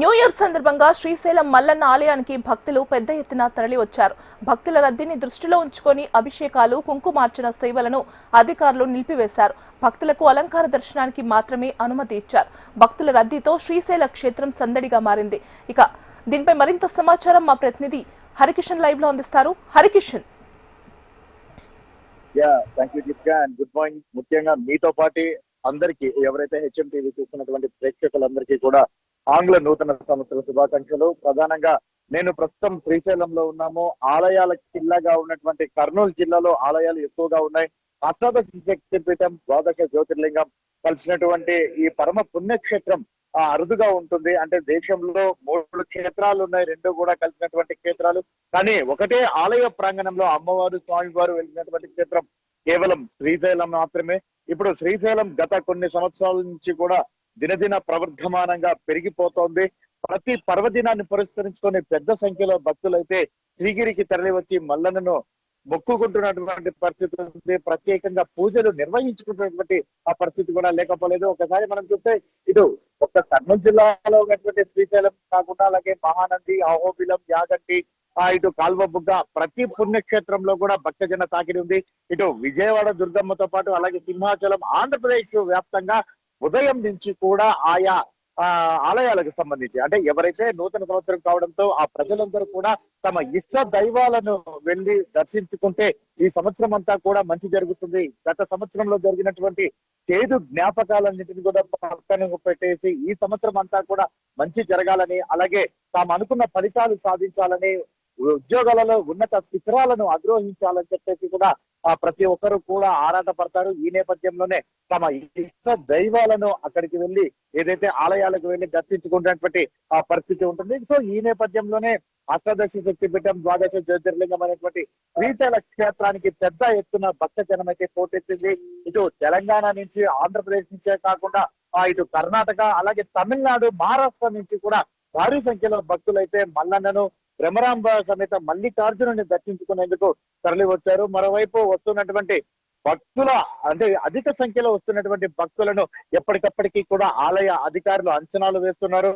New year సందర్భంగా శ్రీశైలం మల్లన్న ఆలయానికి భక్తులు పెద్ద ఎత్తున తరలివచ్చారు. భక్తుల రద్దీని దృష్టిలో ఉంచుకొని అభిషేకాలు, కుంకుమార్చన సేవలను అధికారులు నిలిపివేశారు. భక్తులకు అలంకార దర్శనానికి మాత్రమే అనుమతి ఇచ్చారు. భక్తుల రద్దీతో శ్రీశైల క్షేత్రం సందడిగా మారింది. ఇక దీనిపై మరింత సమాచారం మా ప్రతినిధి హరికిషన్ లైవ్ లో అందిస్తారు. హరికిషన్. Good morning. ముఖ్యంగా మీతో పాటు అందరికి ఎవరైతే హెచ్ఎం టీవీ చూస్తున్నటువంటి ప్రేక్షకులందరికీ కూడా ఆంగ్ల నూతన సంవత్సర శుభాకాంక్షలు. ప్రధానంగా నేను ప్రస్తుతం శ్రీశైలంలో ఉన్నాము. ఆలయాల జిల్లాగా ఉన్నటువంటి కర్నూలు జిల్లాలో ఆలయాలు ఎక్కువగా ఉన్నాయి. అష్టాదశ శక్తిపీఠం, ద్వాదశ జ్యోతిర్లింగం కలిసినటువంటి ఈ పరమ పుణ్యక్షేత్రం అరుదుగా ఉంటుంది. అంటే దేశంలో 3 క్షేత్రాలు ఉన్నాయి, 2 కూడా కలిసినటువంటి క్షేత్రాలు. కానీ ఒకటే ఆలయ ప్రాంగణంలో అమ్మవారు, స్వామివారు వెళ్ళినటువంటి క్షేత్రం కేవలం శ్రీశైలం మాత్రమే. ఇప్పుడు శ్రీశైలం గత కొన్ని సంవత్సరాల నుంచి కూడా దినదిన ప్రవర్ధమానంగా పెరిగిపోతోంది. ప్రతి పర్వదినాన్ని పురస్కరించుకొని పెద్ద సంఖ్యలో భక్తులైతే శ్రీగిరికి తరలి వచ్చి మల్లన్నను మొక్కుకుంటున్నటువంటి పరిస్థితి ఉంది. ప్రత్యేకంగా పూజలు నిర్వహించుకుంటున్నటువంటి ఆ పరిస్థితి కూడా లేకపోలేదు. ఒకసారి మనం చూస్తే ఇటు ఒక కర్నూలు జిల్లాలో ఉన్నటువంటి శ్రీశైలం కాకుండా అలాగే మహానంది, అహోబిలం, యాగంటి, ఇటు కాల్వబుగ్గ ప్రతి పుణ్యక్షేత్రంలో కూడా భక్తజన తాకిడి ఉంది. ఇటు విజయవాడ దుర్గమ్మతో పాటు అలాగే సింహాచలం, ఆంధ్రప్రదేశ్ వ్యాప్తంగా ఉదయం నుంచి కూడా ఆయా ఆలయాలకు సంబంధించి అంటే ఎవరైతే నూతన సంవత్సరం కావడంతో ఆ ప్రజలందరూ కూడా తమ ఇష్ట దైవాలను వెళ్లి దర్శించుకుంటే ఈ సంవత్సరం అంతా కూడా మంచి జరుగుతుంది. గత సంవత్సరంలో జరిగినటువంటి చేదు జ్ఞాపకాలన్నింటినీ కూడా పక్కన పెట్టేసి ఈ సంవత్సరం అంతా కూడా మంచి జరగాలని, అలాగే తాము అనుకున్న ఫలితాలు సాధించాలని, ఉద్యోగాలలో ఉన్నత శిఖరాలను అధిరోహించాలని చెప్పేసి కూడా ప్రతి ఒక్కరు కూడా ఆరాట పడతారు. ఈ నేపథ్యంలోనే తమ ఇష్ట దైవాలను అక్కడికి వెళ్లి ఏదైతే ఆలయాలకు వెళ్లి దర్శించుకున్నటువంటి ఆ పరిస్థితి ఉంటుంది. సో ఈ నేపథ్యంలోనే అష్టాదశ శక్తిపీఠం, ద్వాదశ జ్యోతిర్లింగం అనేటువంటి శ్రీశైల క్షేత్రానికి పెద్ద ఎత్తున భక్తజనం అయితే పోటెత్తింది. ఇటు తెలంగాణ నుంచి, ఆంధ్రప్రదేశ్ నుంచే కాకుండా ఇటు కర్ణాటక, అలాగే తమిళనాడు, మహారాష్ట్ర నుంచి కూడా భారీ సంఖ్యలో భక్తులైతే మల్లన్నను, భ్రమరాంబ సమేత మల్లికార్జునుని దర్శించుకునేందుకు తరలి వచ్చారు. మరోవైపు వస్తున్నటువంటి భక్తుల అంటే అధిక సంఖ్యలో వస్తున్నటువంటి భక్తులను ఎప్పటికప్పటికీ కూడా ఆలయ అధికారులు అంచనాలు వేస్తున్నారు.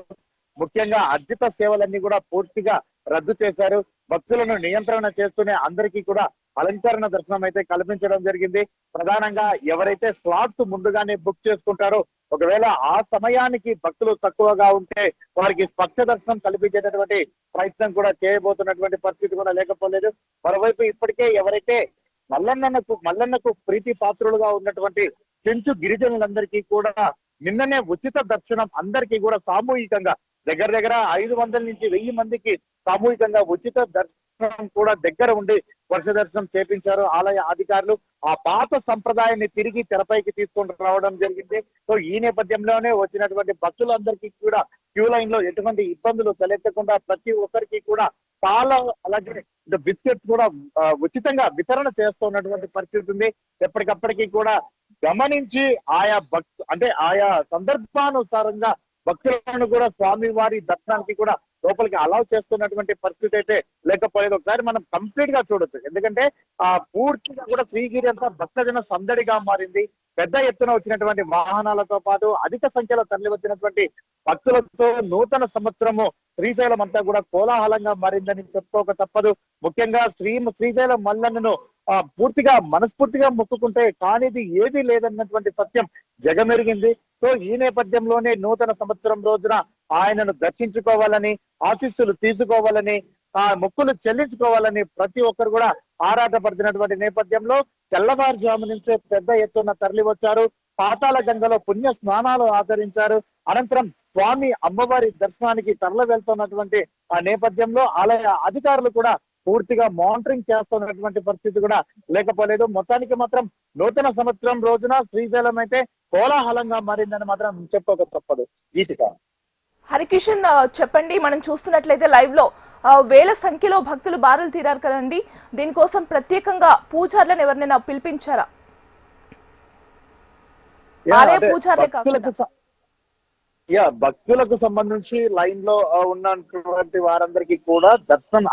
ముఖ్యంగా అర్జిత సేవలన్నీ కూడా పూర్తిగా రద్దు చేశారు. భక్తులను నియంత్రణ చేస్తూనే అందరికీ కూడా అలంకరణ దర్శనం అయితే కల్పించడం జరిగింది. ప్రధానంగా ఎవరైతే స్లాట్స్ ముందుగానే బుక్ చేసుకుంటారో ఒకవేళ ఆ సమయానికి భక్తులు తక్కువగా ఉంటే వారికి స్పర్శ దర్శనం కల్పించేటటువంటి ప్రయత్నం కూడా చేయబోతున్నటువంటి పరిస్థితి కూడా లేకపోలేదు. మరోవైపు ఇప్పటికే ఎవరైతే మల్లన్నకు ప్రీతి పాత్రులుగా ఉన్నటువంటి చెంచు గిరిజనులందరికీ కూడా నిన్ననే ఉచిత దర్శనం అందరికీ కూడా సామూహికంగా దగ్గర 500 నుంచి 1000 మందికి సామూహికంగా ఉచిత దర్శనం కూడా దగ్గర ఉండి వర్ష దర్శనం చేపించారు ఆలయ అధికారులు. ఆ పాత సంప్రదాయాన్ని తిరిగి తెరపైకి తీసుకొని రావడం జరిగింది. సో ఈ నేపథ్యంలోనే వచ్చినటువంటి భక్తులందరికీ కూడా క్యూ లైన్ లో ఎటువంటి ఇబ్బందులు తలెత్తకుండా ప్రతి ఒక్కరికి కూడా పాల అలాగే బిస్కెట్స్ కూడా ఉచితంగా వితరణ చేస్తున్నటువంటి పరిస్థితి ఉంది. ఎప్పటికప్పటికీ కూడా గమనించి ఆయా సందర్భానుసారంగా భక్తులను కూడా స్వామి వారి దర్శనానికి కూడా లోపలికి అలౌ చేస్తున్నటువంటి పరిస్థితి అయితే లేకపోలేదు. ఒకసారి మనం కంప్లీట్ గా చూడొచ్చు. ఎందుకంటే పూర్తిగా కూడా శ్రీగిరి అంతా భక్తజన సందడిగా మారింది. పెద్ద ఎత్తున వచ్చినటువంటి వాహనాలతో పాటు అధిక సంఖ్యలో తరలి వచ్చినటువంటి భక్తులతో నూతన సంవత్సరము శ్రీశైలం అంతా కూడా కోలాహలంగా మారిందని చెప్పుకోక తప్పదు. ముఖ్యంగా శ్రీశైలం మల్లన్నను పూర్తిగా మనస్ఫూర్తిగా మొక్కుకుంటే కానిది ఏది లేదన్నటువంటి సత్యం జగమెరిగింది. సో ఈ నేపథ్యంలోనే నూతన సంవత్సరం రోజున ఆయనను దర్శించుకోవాలని, ఆశీస్సులు తీసుకోవాలని, మొక్కులు చెల్లించుకోవాలని ప్రతి ఒక్కరు కూడా ఆరాటపడుతున్నటువంటి నేపథ్యంలో తెల్లవారుజాము నుంచే పెద్ద ఎత్తున తరలి వచ్చారు. పాతాళ గంగలో పుణ్య స్నానాలు ఆచరించారు. అనంతరం స్వామి అమ్మవారి దర్శనానికి తరలి వెళ్తున్నటువంటి ఆ నేపథ్యంలో ఆలయ అధికారులు కూడా పూర్తిగా మానిటరింగ్ చేస్తున్నటువంటి పరిస్థితి కూడా లేకపోలేదు. మొత్తానికి మాత్రం నూతన సంవత్సరం రోజున శ్రీశైలం అయితే కోలాహలంగా మారిందని మాత్రం చెప్పక తప్పదు. గీతిక. హరికిషన్ చెప్పండి, మనం చూస్తున్నట్లయితే లైవ్ లో వేల సంఖ్యలో భక్తులు బారులు తీరారు కదండి. దీనికోసం ప్రత్యేకంగా పూజార్లను ఎవరినైనా పిలిపించారా? ఆలయ పూజార్లే కాకుండా భక్తులకు సంబంధించి లైన్ లో ఉన్నటువంటి వారందరికీ కూడా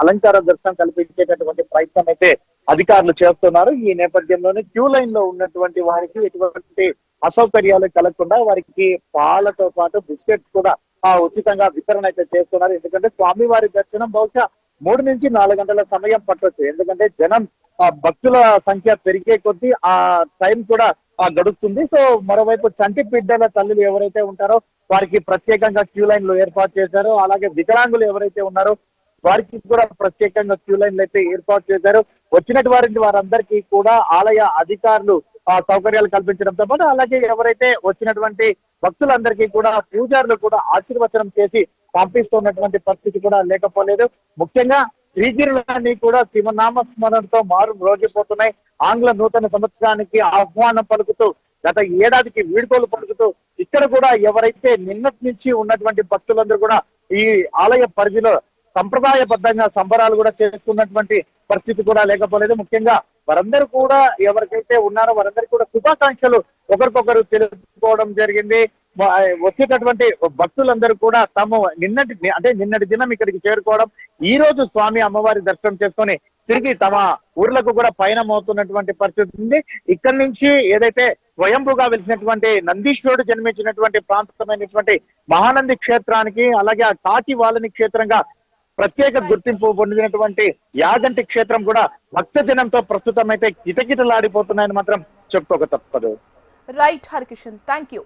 అలంకార దర్శనం కల్పించేటటువంటి ప్రయత్నం అయితే అధికారులు చేస్తున్నారు. ఈ నేపథ్యంలోనే క్యూ లైన్ లో ఉన్నటువంటి వారికి ఎటువంటి అసౌకర్యాలు కలగకుండా వారికి పాలతో పాటు బిస్కెట్స్ కూడా ఉచితంగా వితరణ అయితే చేస్తున్నారు. ఎందుకంటే స్వామివారి దర్శనం బహుశా 3 నుంచి 4 గంటల సమయం పట్టొచ్చు. ఎందుకంటే జనం భక్తుల సంఖ్య పెరిగే కొద్దీ ఆ టైం కూడా గడుస్తుంది. సో మరోవైపు చంటి బిడ్డల తల్లులు ఎవరైతే ఉంటారో వారికి ప్రత్యేకంగా క్యూ లైన్లు ఏర్పాటు చేశారు. అలాగే వికలాంగులు ఎవరైతే ఉన్నారో వారికి కూడా ప్రత్యేకంగా క్యూ లైన్లు అయితే ఏర్పాటు చేశారు. వచ్చినటువంటి వారందరికీ కూడా ఆలయ అధికారులు సౌకర్యాలు కల్పించడంతో పాటు అలాగే ఎవరైతే వచ్చినటువంటి భక్తులందరికీ కూడా పూజారులు కూడా ఆశీర్వచనం చేసి పంపిస్తున్నటువంటి పరిస్థితి కూడా లేకపోలేదు. ముఖ్యంగా శ్రీగిరులన్నీ కూడా శివనామ స్మరణతో మారు మ్రోగిపోతున్నాయి. ఆంగ్ల నూతన సంవత్సరానికి ఆహ్వానం పలుకుతూ గత ఏడాదికి వీడ్కోలు పలుకుతూ ఇక్కడ కూడా ఎవరైతే నిన్నటి నుంచి ఉన్నటువంటి భక్తులందరూ కూడా ఈ ఆలయ పరిధిలో సంప్రదాయబద్ధంగా సంబరాలు కూడా చేసుకున్నటువంటి పరిస్థితి కూడా లేకపోలేదు. ముఖ్యంగా వారందరూ కూడా ఎవరికైతే ఉన్నారో వారందరికీ కూడా శుభాకాంక్షలు ఒకరికొకరు తెలుపుకోవడం జరిగింది. వచ్చేటటువంటి భక్తులందరూ కూడా తాము నిన్నటి దినం ఇక్కడికి చేరుకోవడం, ఈ రోజు స్వామి అమ్మవారి దర్శనం చేసుకొని తిరిగి తమ ఊర్లకు కూడా పయనం అవుతున్నటువంటి పరిస్థితి ఉంది. ఇక్కడి నుంచి ఏదైతే స్వయంభుగా వెలిసినటువంటి నందీశ్వరుడు జన్మించినటువంటి ప్రాంతమైనటువంటి మహానంది క్షేత్రానికి అలాగే ఆ కాకి వాలని క్షేత్రంగా ప్రత్యేక గుర్తింపు పొందినటువంటి యాగంటి క్షేత్రం కూడా భక్తజనంతో ప్రస్తుతం అయితే కిటకిటలాడిపోతున్నాయని మాత్రం చెప్పుకోక తప్పదు. Right Harikishan, thank you.